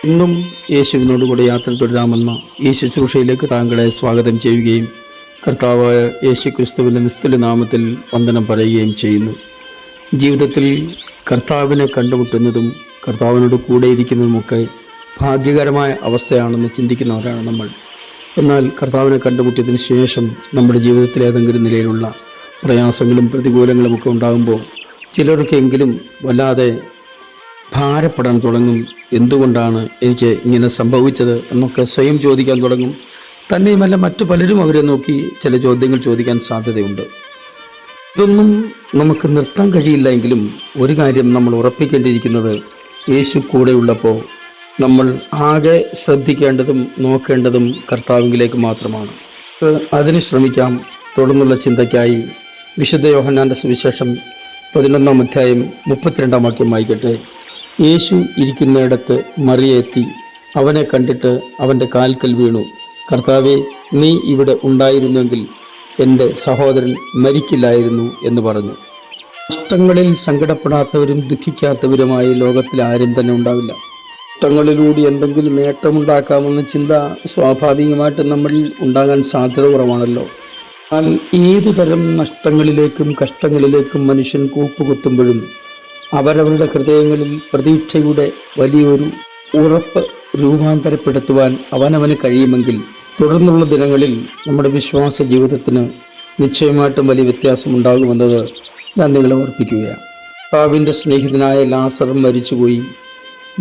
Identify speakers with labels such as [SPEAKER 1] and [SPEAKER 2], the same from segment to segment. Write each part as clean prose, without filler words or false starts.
[SPEAKER 1] ഇന്നും യേശുവിനോടുകൂടെ യാത്ര തുടരാമെന്ന ഈ ശുശ്രൂഷയിലേക്ക് താങ്കളെ സ്വാഗതം ചെയ്യുകയും കർത്താവായ യേശു ക്രിസ്തുവിൻ്റെ നിസ്തുല നാമത്തിൽ വന്ദനം പറയുകയും ചെയ്യുന്നു. ജീവിതത്തിൽ കർത്താവിനെ കണ്ടുമുട്ടുന്നതും കർത്താവിനോട് കൂടെ ഇരിക്കുന്നതുമൊക്കെ ഭാഗ്യകരമായ അവസ്ഥയാണെന്ന് ചിന്തിക്കുന്നവരാണ് നമ്മൾ. എന്നാൽ കർത്താവിനെ കണ്ടുമുട്ടിയതിന് ശേഷം നമ്മുടെ ജീവിതത്തിൽ ഏതെങ്കിലും നിലയിലുള്ള പ്രയാസങ്ങളും പ്രതികൂലങ്ങളുമൊക്കെ ഉണ്ടാകുമ്പോൾ ചിലർക്കെങ്കിലും വല്ലാതെ ഭാരപ്പെടാൻ തുടങ്ങും. എന്തുകൊണ്ടാണ് എനിക്ക് ഇങ്ങനെ സംഭവിച്ചത് എന്നൊക്കെ സ്വയം ചോദിക്കാൻ തുടങ്ങും. തന്നെയുമല്ല, മറ്റു പലരും അവരെ നോക്കി ചില ചോദ്യങ്ങൾ ചോദിക്കാൻ സാധ്യതയുണ്ട്. ഇതൊന്നും നമുക്ക് നിർത്താൻ കഴിയില്ല. എങ്കിലും ഒരു കാര്യം നമ്മൾ ഉറപ്പിക്കേണ്ടിയിരിക്കുന്നത്, യേശു കൂടെയുള്ളപ്പോൾ നമ്മൾ ആകെ ശ്രദ്ധിക്കേണ്ടതും നോക്കേണ്ടതും കർത്താവിലേക്ക് മാത്രമാണ്. അതിന് ശ്രമിക്കാം. തുടർന്നുള്ള ചിന്തയ്ക്കായി വിശുദ്ധ യോഹന്നാൻ്റെ സുവിശേഷം 11-ാം അധ്യായം 32-ാം വാക്യം വായിക്കട്ടെ. യേശു ഇരിക്കുന്നിടത്ത് മറിയ എത്തി അവനെ കണ്ടിട്ട് അവൻ്റെ കാൽക്കൽ വീണു. കർത്താവേ, നീ ഇവിടെ ഉണ്ടായിരുന്നെങ്കിൽ എൻ്റെ സഹോദരൻ മരിക്കില്ലായിരുന്നു എന്ന് പറഞ്ഞു. കഷ്ടങ്ങളിൽ സങ്കടപ്പെടാത്തവരും ദുഃഖിക്കാത്തവരുമായി ലോകത്തിൽ ആരും തന്നെ ഉണ്ടാവില്ല. കഷ്ടങ്ങളിലൂടെ എന്തെങ്കിലും നേട്ടമുണ്ടാക്കാമെന്ന ചിന്ത സ്വാഭാവികമായിട്ട് നമ്മളിൽ ഉണ്ടാകാൻ സാധ്യത കുറവാണല്ലോ. എന്നാൽ ഏതുതരം നഷ്ടങ്ങളിലേക്കും കഷ്ടങ്ങളിലേക്കും മനുഷ്യൻ കൂപ്പുകുത്തുമ്പോഴും അവരവരുടെ ഹൃദയങ്ങളിൽ പ്രതീക്ഷയുടെ വലിയൊരു ഉറപ്പ് രൂപാന്തരപ്പെടുത്തുവാൻ അവനവന് കഴിയുമെങ്കിൽ തുടർന്നുള്ള ദിനങ്ങളിൽ നമ്മുടെ വിശ്വാസ ജീവിതത്തിന് നിശ്ചയമായിട്ടും വലിയ വ്യത്യാസമുണ്ടാകുമെന്നത് ഞാൻ നിങ്ങളെ ഓർപ്പിക്കുകയാണ്. കർത്താവിൻ്റെ സ്നേഹിതനായ ലാസർ മരിച്ചുപോയി.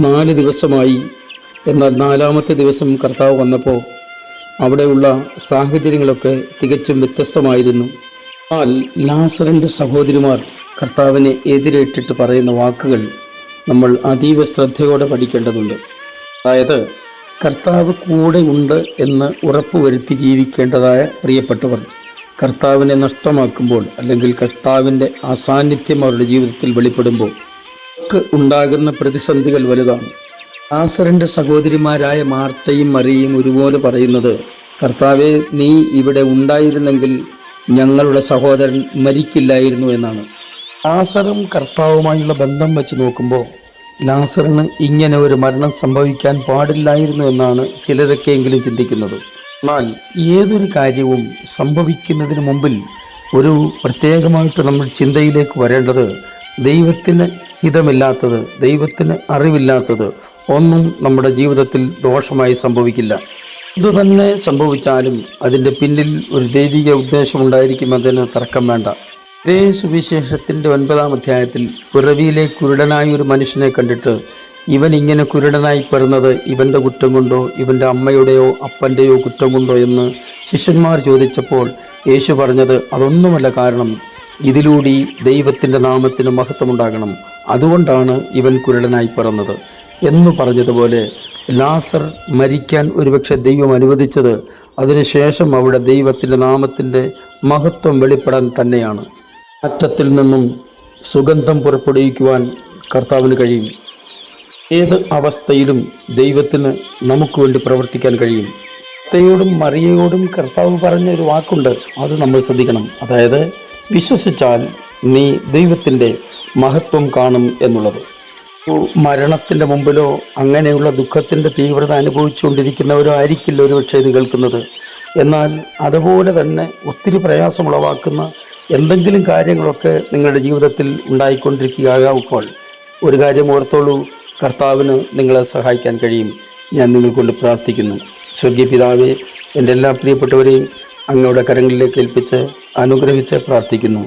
[SPEAKER 1] 4 ദിവസമായി. എന്നാൽ 4-ാമത്തെ ദിവസം കർത്താവ് വന്നപ്പോൾ അവിടെയുള്ള സാഹചര്യങ്ങളൊക്കെ തികച്ചും വ്യത്യസ്തമായിരുന്നു. എന്നാൽ ലാസറിൻ്റെ സഹോദരിമാർ കർത്താവിനെ എതിരേറ്റിട്ട് പറയുന്ന വാക്കുകൾ നമ്മൾ അതീവ ശ്രദ്ധയോടെ പഠിക്കേണ്ടതുണ്ട്. അതായത്, കർത്താവ് കൂടെ ഉണ്ട് എന്ന് ഉറപ്പുവരുത്തി ജീവിക്കേണ്ടതായ പ്രിയപ്പെട്ടവർ കർത്താവിനെ നഷ്ടമാക്കുമ്പോൾ, അല്ലെങ്കിൽ കർത്താവിൻ്റെ അസാന്നിധ്യം അവരുടെ ജീവിതത്തിൽ വെളിപ്പെടുമ്പോൾ ഉണ്ടാകുന്ന പ്രതിസന്ധികൾ വലുതാണ്. ലാസറിൻ്റെ സഹോദരിമാരായ മാർത്തയും മറിയയും ഒരുപോലെ പറയുന്നത്, കർത്താവേ, നീ ഇവിടെ ഉണ്ടായിരുന്നെങ്കിൽ ഞങ്ങളുടെ സഹോദരൻ മരിക്കില്ലായിരുന്നു എന്നാണ്. ലാസറും കർത്താവുമായുള്ള ബന്ധം വെച്ച് നോക്കുമ്പോൾ ലാസറിന് ഇങ്ങനെ ഒരു മരണം സംഭവിക്കാൻ പാടില്ലായിരുന്നു എന്നാണ് ചിലരൊക്കെയെങ്കിലും ചിന്തിക്കുന്നത്. എന്നാൽ ഏതൊരു കാര്യവും സംഭവിക്കുന്നതിന് മുമ്പിൽ ഒരു പ്രത്യേകമായിട്ട് നമ്മൾ ചിന്തയിലേക്ക് വരേണ്ടത്, ദൈവത്തിന് ഹിതമില്ലാത്തത്, ദൈവത്തിന് അറിവില്ലാത്തത് ഒന്നും നമ്മുടെ ജീവിതത്തിൽ ദോഷമായി സംഭവിക്കില്ല. ഇതുതന്നെ സംഭവിച്ചാലും അതിൻ്റെ പിന്നിൽ ഒരു ദൈവിക ഉദ്ദേശമുണ്ടായിരിക്കുമെന്നതിന് തർക്കം വേണ്ട. ഇതേ സുവിശേഷത്തിൻ്റെ 9-ാം അധ്യായത്തിൽ പിറവിയിലെ കുരുടനായ ഒരു മനുഷ്യനെ കണ്ടിട്ട്, ഇവൻ ഇങ്ങനെ കുരുടനായി പിറന്നത് ഇവൻ്റെ കുറ്റം കൊണ്ടോ ഇവൻ്റെ അമ്മയുടെയോ അപ്പൻ്റെയോ കുറ്റം കൊണ്ടോ എന്ന് ശിഷ്യന്മാർ ചോദിച്ചപ്പോൾ യേശു പറഞ്ഞത്, അതൊന്നുമല്ല കാരണം, ഇതിലൂടെ ദൈവത്തിൻ്റെ നാമത്തിന് മഹത്വമുണ്ടാകണം, അതുകൊണ്ടാണ് ഇവൻ കുരുടനായി പിറന്നത് എന്ന് പറഞ്ഞതുപോലെ ലാസർ മരിക്കാൻ ഒരുപക്ഷെ ദൈവം അനുവദിച്ചത് അതിനുശേഷം അവിടെ ദൈവത്തിൻ്റെ നാമത്തിൻ്റെ മഹത്വം വെളിപ്പെടാൻ തന്നെയാണ്. അറ്റത്തിൽ നിന്നും സുഗന്ധം പുറപ്പെടുവിക്കുവാൻ കർത്താവിന് കഴിയും. ഏത് അവസ്ഥയിലും ദൈവത്തിന് നമുക്ക് വേണ്ടി പ്രവർത്തിക്കാൻ കഴിയും. മാർത്തയോടും മറിയയോടും കർത്താവ് പറഞ്ഞ ഒരു വാക്കുണ്ട്, അത് നമ്മൾ ശ്രദ്ധിക്കണം. അതായത്, വിശ്വസിച്ചാൽ നീ ദൈവത്തിൻ്റെ മഹത്വം കാണും എന്നുള്ളത്. മരണത്തിൻ്റെ മുമ്പിലോ അങ്ങനെയുള്ള ദുഃഖത്തിൻ്റെ തീവ്രത അനുഭവിച്ചുകൊണ്ടിരിക്കുന്നവരോ ആയിരിക്കില്ല ഒരുപക്ഷെ ഇത് കേൾക്കുന്നത്. എന്നാൽ അതുപോലെ തന്നെ ഒത്തിരി പ്രയാസമുളവാക്കുന്ന എന്തെങ്കിലും കാര്യങ്ങളൊക്കെ നിങ്ങളുടെ ജീവിതത്തിൽ ഉണ്ടായിക്കൊണ്ടിരിക്കുകയാകുമ്പോൾ ഒരു കാര്യം ഓർത്തോളൂ, കർത്താവിന് നിങ്ങളെ സഹായിക്കാൻ കഴിയും. ഞാൻ നിങ്ങൾക്കൊണ്ട് പ്രാർത്ഥിക്കുന്നു. സ്വർഗീയ പിതാവേ, എൻ്റെ എല്ലാ പ്രിയപ്പെട്ടവരെയും അങ്ങയുടെ കരങ്ങളിലേക്ക് ഏൽപ്പിച്ച് അനുഗ്രഹിച്ച് പ്രാർത്ഥിക്കുന്നു.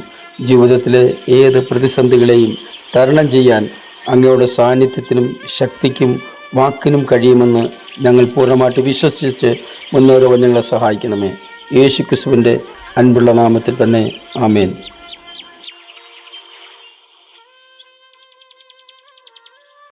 [SPEAKER 1] ജീവിതത്തിലെ ഏത് പ്രതിസന്ധികളെയും തരണം ചെയ്യാൻ അങ്ങയുടെ സാന്നിധ്യത്തിനും ശക്തിക്കും വാക്കിനും കഴിയുമെന്ന് ഞങ്ങൾ പൂർണ്ണമായിട്ട് വിശ്വസിച്ച് മുന്നേറുവാൻ ഞങ്ങളെ സഹായിക്കണമേ. യേശു ക്രിസ്തുവിൻ്റെ അൻപുള്ള നാമത്തിൽ തന്നെ. ആമേൻ.